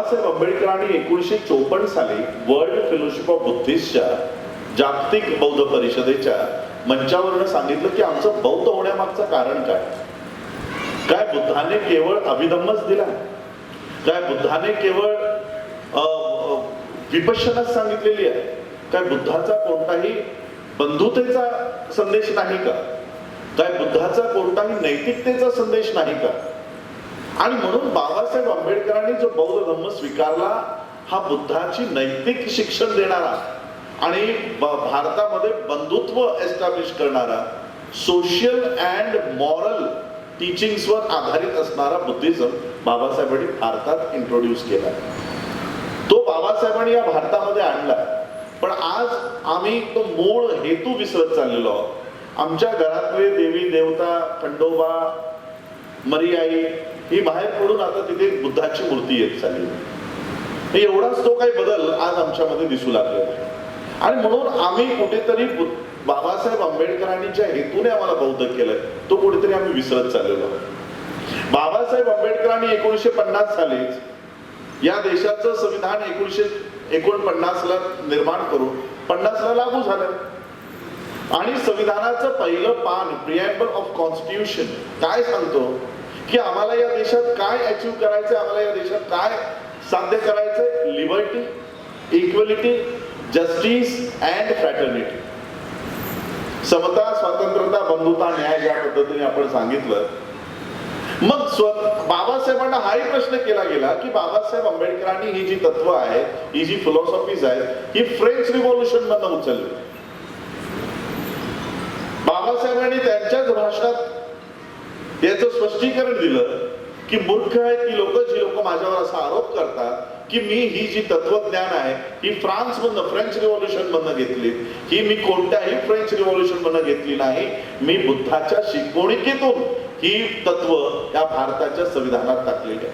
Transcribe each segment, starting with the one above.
बाबासाहेब आंबेडकरांनी 1954 साली world fellowship of बुद्धिस्टच्या जागतिक बौद्ध परिषदेच्या मंचावरनं सांगितलं की आमचं बौद्ध होण्यामागचं कारण काय. काय बुद्धाने केवळ अभिधम्मच दिला, काय बुद्धाने केवळ विपश्यनाच सांगितलेली आहे, काय बुद्धाचा कोणताही बंधुतेचा संदेश नाही का, काय बुद्धाचा कोणताही नैतिकतेचा संदेश नाही का. आणि म्हणून बाबासाहेब आंबेडकरांनी जो बौद्ध धम्म स्वीकारला हा बुद्धाची नैतिक शिक्षण देणारा आणि भारतामध्ये बंधुत्व एस्टॅब्लिश करणारा, सोशल अँड मॉरल टीचिंग्सवर आधारित असणारा बुद्धिझम बाबासाहेबांनी भारतात इंट्रोड्यूस केला. तो बाबासाहेबांनी या भारतामध्ये आणला. पण आज आम्ही तो मूळ हेतू विसरत चाललेलो आहोत. आमच्या घरातले देवी देवता, खंडोबा, मरियाई ही बाहेर पडून आता तिथे बुद्धाची मूर्ती येत चालली. एवढाच तो काही बदल आज आमच्यामध्ये दिसू लागलेला आहे. आणि म्हणून आम्ही कुठेतरी बाबासाहेब आंबेडकरांनी ज्या हेतूने आम्हाला बौद्ध केलंय तो कुठेतरी आम्ही विसरत चाललेलो आहोत. बाबासाहेब आंबेडकरांनी 1950 सालीच या देशाचं संविधान 1949 ला निर्माण करून 50 ला लागू झालं. आणि संविधानाचं पहिलं पान प्रिॲम्बल ऑफ कॉन्स्टिट्यूशन काय सांगतो की आम्हाला या देशात काय अचीव करायचंय, आम्हाला या देशात काय साध्य करायचंय. Liberty, equality, justice and fraternity. समता, स्वातंत्र्यता, बंधुता, न्याय ज्या पद्धतीने आपण सांगितलं. मग बाबासाहेबांना हाही प्रश्न केला गेला की बाबासाहेब आंबेडकरांनी ही जी तत्व आहे, ही जी फिलॉसॉफीज आहेत, ही फ्रेंच रिव्हॉल्युशन मधून उचलली. बाबासाहेबांनी त्यांच्याच भाषणात याचं स्पष्टीकरण दिलं की मूर्ख आहेत ती लोक जी लोक माझ्यावर असा आरोप करतात की मी ही जी तत्वज्ञान आहे ही फ्रान्स मधनं, फ्रेंच रिव्हॉल्युशन मधनं घेतली. ही मी कोणत्याही फ्रेंच रिव्हॉल्युशन मधनं घेतली नाही. मी बुद्धाच्या शिकवणुकीतून ही तत्व या भारताच्या संविधानात टाकलेली आहे.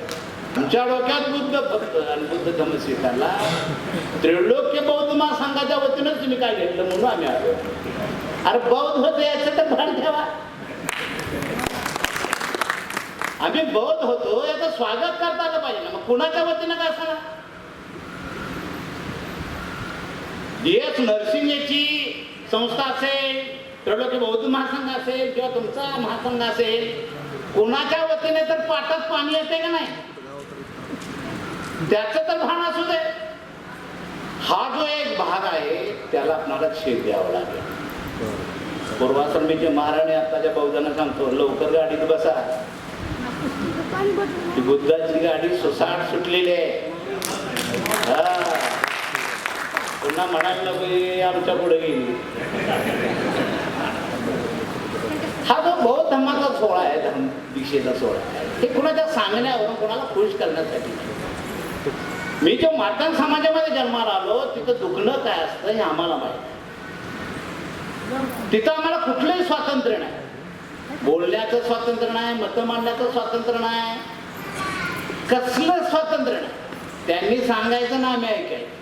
आमच्या डोक्यात बुद्ध फक्त आणि बुद्ध धम्म स्वीकारला. त्रैलोक्य बौद्ध महासंघाच्या वतीनंच तुम्ही काय घेतलं म्हणून आम्ही आलो. अरे बौद्ध होते याचं तर भान ठेवा. आम्ही बौद्ध होतो याचं स्वागत करता आलं पाहिजे ना. मग कुणाच्या वतीनं काय असणार. DS नरसिंहची संस्था असेल, त्रैलोक्य बौद्ध महासंघ असेल किंवा तुमचा महासंघ असेल, कुणाच्या वतीने तर पाटात पाणी येते का नाही त्याचं तर भान असू दे. हा जो एक भाग आहे त्याला आपल्याला छेद द्यावा लागेल. पूर्वाश्रमीचे महाराणी आताच्या बौद्धांना सांगतो लवकर गाडीत बसा. बुद्धाची गाडी सुसाट सुटलेली आहे. पुन्हा म्हणायला आमच्या पुढे गेली. हा जो बौद्ध धर्माचा सोहळा आहे, धर्म दीक्षेचा सोहळा आहे, हे कुणाच्या सांगण्यावरून कोणाला खुश करण्यासाठी. मी जो मार्तंड समाजामध्ये जन्माला आलो तिथं दुखणं काय असतं हे आम्हाला माहिती. तिथं आम्हाला कुठलंही स्वातंत्र्य नाही. बोलण्याचं स्वातंत्र्य नाही, मत मांडण्याचं स्वातंत्र्य नाही, कसलं स्वातंत्र्य नाही. त्यांनी सांगायचं ना आम्ही ऐकायचं.